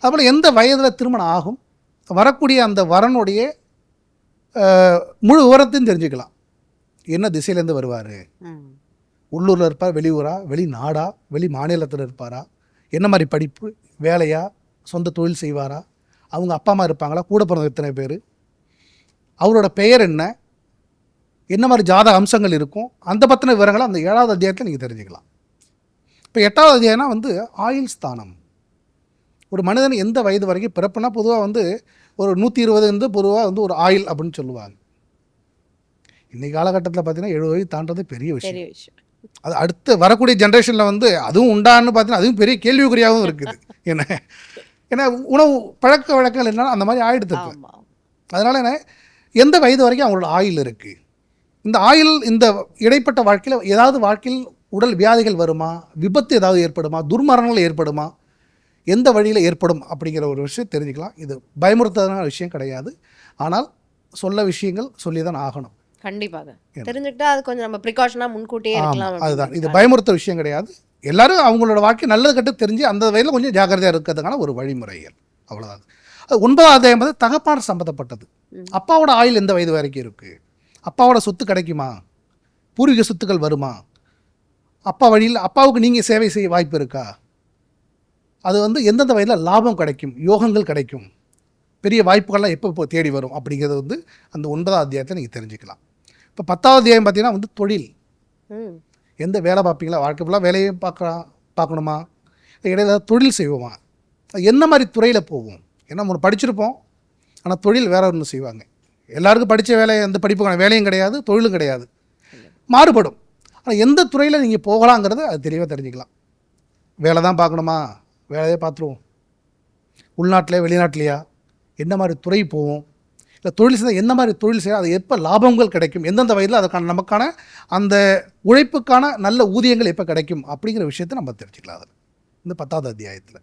அதுபோல் எந்த வயதில் திருமணம் ஆகும், வரக்கூடிய அந்த வரனுடைய முழு விவரத்தையும் தெரிஞ்சுக்கலாம். என்ன திசையிலேருந்து வருவார், உள்ளூரில் இருப்பார், வெளியூரா, வெளிநாடா, வெளி மாநிலத்தில் இருப்பாரா, என்ன மாதிரி படிப்பு, வேலையா, சொந்த தொழில் செய்வாரா, அவங்க அப்பா அம்மா இருப்பாங்களா, கூட பிறந்த எத்தனை பேர், அவரோட பெயர் என்ன, என்ன மாதிரி ஜாதக அம்சங்கள் இருக்கும், அந்த பற்றின விவரங்களை அந்த 7வது அத்தியாயத்தில் நீங்கள் தெரிஞ்சுக்கலாம். இப்போ 8வது அத்தியாயம்னா ஆயுள் ஸ்தானம். ஒரு மனிதன் எந்த வயது வரைக்கும் பிறப்புனா பொதுவாக ஒரு 120 பொதுவாக ஒரு ஆயுள் அப்படின்னு சொல்லுவாங்க. இன்றைக்கி காலகட்டத்தில் பார்த்தீங்கன்னா 70 வயது தாண்டது பெரிய விஷயம். அது அடுத்து வரக்கூடிய ஜென்ரேஷனில் அதுவும் உண்டான்னு பார்த்தீங்கன்னா அதுவும் பெரிய கேள்விக்குறியாகவும் இருக்குது. ஏன்னா உணவு பழக்க வழக்கங்கள் என்னன்னா அந்த மாதிரி ஆயிடுது. அதனால் என்ன, எந்த வயது வரைக்கும் அவங்களோட ஆயுள் இருக்குது, இந்த ஆயுள் இந்த இடைப்பட்ட வாழ்க்கையில் ஏதாவது வாழ்க்கையில் உடல் வியாதிகள் வருமா, விபத்து ஏதாவது ஏற்படுமா, துர்மரணங்கள் ஏற்படுமா, எந்த வழியில் ஏற்படும் அப்படிங்கிற ஒரு விஷயம் தெரிஞ்சுக்கலாம். இது பயமுறுத்ததான விஷயம் கிடையாது, ஆனால் சொல்ல விஷயங்கள் சொல்லி தான் ஆகணும். கண்டிப்பாக தெரிஞ்சுக்கிட்டா அது கொஞ்சம் நம்ம ப்ரிகாஷனாக முன்கூட்டியே இருக்கலாம். அதுதான், இது பயமுறுத்த விஷயம் கிடையாது. எல்லாரும் அவங்களோட வாழ்க்கை நல்லது கட்டு தெரிஞ்சு அந்த வகையில் கொஞ்சம் ஜாக்கிரதையாக இருக்கிறதுக்கான ஒரு வழிமுறைகள், அவ்வளோதான். அது 9வது அத்தியாயம் தகப்பான சம்மந்தப்பட்டது. அப்பாவோட ஆயுள் எந்த வயது வரைக்கும் இருக்குது, அப்பாவோட சொத்து கிடைக்குமா, பூர்வீக சொத்துக்கள் வருமா, அப்பா வழியில் அப்பாவுக்கு நீங்கள் சேவை செய்ய வாய்ப்பு இருக்கா, அது எந்தெந்த வயதில் லாபம் கிடைக்கும், யோகங்கள் கிடைக்கும், பெரிய வாய்ப்புகள்லாம் எப்போ தேடி வரும் அப்படிங்கிறது அந்த 9வது அத்தியாயத்தை நீங்கள் தெரிஞ்சுக்கலாம். இப்போ 10வது அத்தியாயம் பார்த்தீங்கன்னா தொழில், எந்த வேலை பார்ப்பீங்களா, வாழ்க்கை ஃபுல்லாக வேலையும் பார்க்கணுமா, இடையில தொழில் செய்வோமா, என்ன மாதிரி துறையில் போவோம். ஏன்னா நம்ம படிச்சிருப்போம், ஆனால் தொழில் வேற ஒன்று செய்வாங்க. எல்லாருக்கும் படித்த வேலை, எந்த படிப்புக்கான வேலையும் கிடையாது, தொழிலும் கிடையாது, மாறுபடும். ஆனால் எந்த துறையில் நீங்கள் போகலாங்கிறது அது தெளிவாக தெரிஞ்சுக்கலாம். வேலை தான் பார்க்கணுமா, வேலையே பார்த்துருவோம், உள்நாட்டிலே வெளிநாட்டிலையா, என்ன மாதிரி துறை போவோம், இல்லை தொழில் செய்தால் என்ன மாதிரி தொழில் செய்யலாம், அது எப்போ லாபங்கள் கிடைக்கும், எந்தெந்த வயதில் அதுக்கான நமக்கான அந்த உழைப்புக்கான நல்ல ஊதியங்கள் எப்போ கிடைக்கும் அப்படிங்கிற விஷயத்தை நம்ம தெரிஞ்சுக்கலாம் அதில் இந்த 10வது அத்தியாயத்தில்.